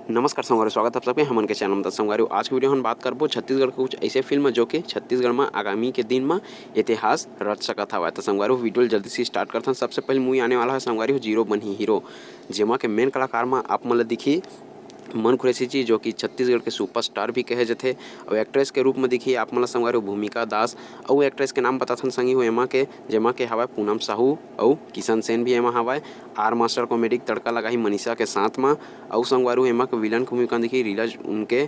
नमस्कार संगवारी, स्वागत है आप सबके हमन के चैनल में। संगवारी आज की वीडियो हम बात करबो छत्तीसगढ़ के कुछ ऐसे फिल्म जो कि छत्तीसगढ़ में आगामी के दिन में इतिहास रच सकत हवय। तो संगवारी वीडियो जल्दी से स्टार्ट करथन। सबसे पहले मूवी आने वाला है संगवारी जीरो बनी हीरो, जेमा के मेन कलाकार में आप मन ला दिखी मन खुरेसी जी, जो कि छत्तीसगढ़ के सुपरस्टार भी कहे जाते। और एक्ट्रेस के रूप में दिखी आप मन ला संगवारी भूमिका दास। और एक्ट्रेस के नाम बताथन संगी हो एमा के, जेमा के हवय पूनम साहू और किशन सेन भी एमा हवय। आर मास्टर कॉमेडी तड़का लगाही मनीषा के साथ में। और संगवारू एमा के विलन की भूमिका दिखी रीलज उनके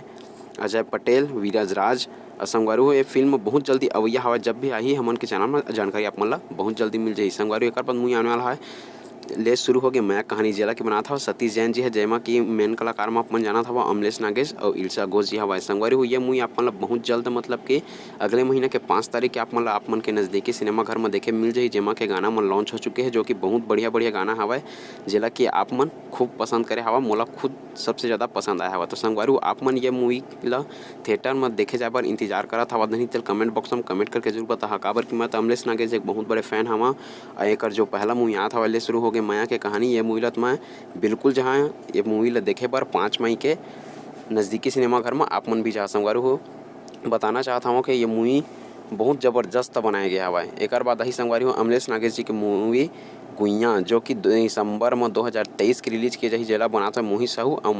अजय पटेल, वीरज राज। संगवारू ये फिल्म बहुत जल्दी अवैया हवा, जब भी आई हमन के चैनल में जानकारी आप मन ला बहुत जल्दी मिल जाही। संगवारू एक बाद मूवी आने वाला है ले शुरू हो गया मैं कहानी जेला की बना था सतीश जैन जी है, जयमा की मेन कलाकार में अपन जाना था अमलेश नागेश और इल्सा घोष जी हवा। संगवारी हुई है मूवी आप मन ला बहुत जल्द, मतलब कि अगले महीने के 5 तारीख के आप मन के नज़दीकी सिनेमा घर में देखे मिल जाही। जेमा के गाना मन लॉन्च हो चुके हैं, जो कि बहुत बढ़िया बढ़िया गाना हवा, जेला कि आप मन खूब पसंद करे हवा। मोला खुद सबसे ज़्यादा पसंद आया हवा। तो संगवारी आप मन ये मूवी ला थिएटर में देखे जाए पर इंतजार करत हवा। नहीं चल कमेंट बॉक्स में कमेंट करके जरूर बता काबर कि मैं तो अमलेश नागेश एक बहुत बड़े फैन हवा। एक जो पहला मूवी आता हवा ले शुरू हो गए माया के कहानी, ये मूवी ला मैं बिल्कुल जहाँ ये मूवी ला देखे पर 5 मई के नज़दीकी सिनेमा घर में आप मन भी जा संगवारी हो बताना चाहता हूँ कि ये मूवी बहुत ज़बरदस्त बनाया गया हवा। एक बाद ही संगवारी हो अमलेश नागेश जी की मूवी गुइयाँ, जो कि दिसंबर में 2023 की रिलीज किए जाही, जेला बनाता है मोहित साहू और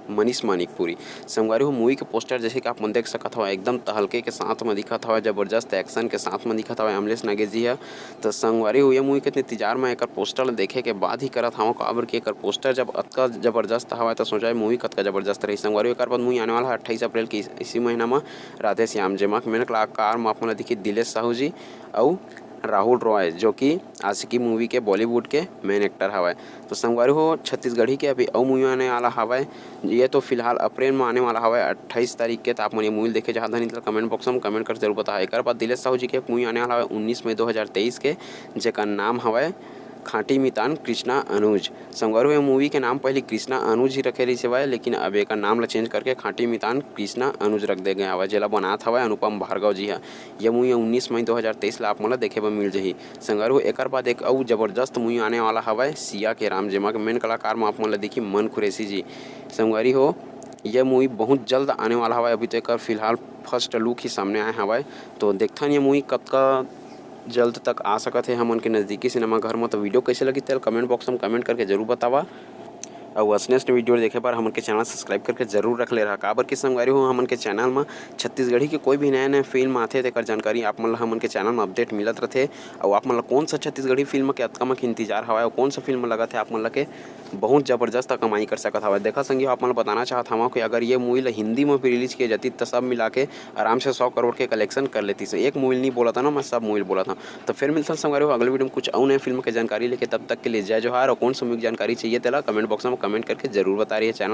मनीष मानिकपुरी। संगवारी हो मूवी के पोस्टर जैसे कि आप मन देख सकत हो एकदम तहलके के साथ में दिखत हवा, जबरदस्त एक्शन के साथ में दिखत हवा अमलेश नागेश जी है। तो संगवारी हो ये मूवी के इंतजार में एक पोस्टर देखे के बाद ही करत हवा, काबर कि एक पोस्टर जब अतका जबरदस्त हवा तो सोचा मूवी कतका जबरदस्त रही। संगवारी एक बाद मूवी आने वाला है 28 अप्रैल की इसी महीना में राधे श्याम, जेमा के मेन कलाकार में आप मन दिखी दिलेश साहू जी और राहुल रॉय, जो कि आशिकी मूवी के बॉलीवुड के मेन एक्टर हवाए। तो संगवारी हो छत्तीसगढ़ी के अभी और मूवी आने वाला हवाए, ये तो फिलहाल अप्रैल में आने वाला हवाए 28 तारीख के। तो आप मन ये मूवी देखे चाहता नहीं तो कमेंट बॉक्स में कमेंट कर जरूर बताए। एक बाद दिलेश साहू जी के मूवी आने वाला है 19 मई 2023 के, जेका नाम हवाए खाटी मितान कृष्णा अनुज। संगवारी हो मूवी के नाम पहले कृष्णा अनुज ही रखे रही सेवाए, लेकिन अब एक नाम ला चेंज करके खाटी मितान कृष्णा अनुज रख दे गए हवा, जेला बनात हवा अनुपम भार्गव जी है। यह मूवी 19 मई 2023 ला आप मन देखे बर मिल जाही। संगवारी हो एक बाद एक और जबरदस्त मूवी आने वाला हवा सिया के राम, जेमा के मेन कलाकार में आप मन देखी मन खुरेसी जी। संगवारी हो यह मूवी बहुत जल्द आने वाला हवा, अभी तो एक फिलहाल फर्स्ट लुक ही सामने आए हवा। तो देखथन ये मूवी कब का जल्द तक आ सकत है हमन के नज़दीकी सिनेमा घर में। तो वीडियो कैसे लगी तेल कमेंट बॉक्स में कमेंट करके जरूर बतावा। और नेक्स्ट वीडियो देखे पर हमन के चैनल सब्सक्राइब करके जरूर रख ले रहा, काबर की संगवारी हो हमन के चैनल में छत्तीसगढ़ी के कोई भी नया नया फिल्म आथे तेकर जानकारी आप मन ला हमन के चैनल में अपडेट मिलत रहथे। और आप मन ला कौन सा छत्तीसगढ़ी फिल्म के अतका के इंतजार हवा और कौन सा फिल्म लगत है आप मन ला के बहुत ज़बरदस्त कमाई कर सकत हवा। देखा संगी आप मन बताना चाहत हूँ कि अगर ये मूवी ला हिंदी में भी रिलीज किए जाती तो सब मिला के आराम से 100 करोड़ के कलेक्शन कर लेती। से एक मूवी नहीं बोला था ना, मैं सब मूवी बोला था। तो फिर मिलता संगवारी हो अगले वीडियो में कुछ और नए फिल्म की जानकारी लेके, तब तक के लिए जय जोहार। और कौन सा मूवी की जानकारी चाहिए तेला कमेंट बॉक्स में कमेंट करके जरूर बता रही है। चैनल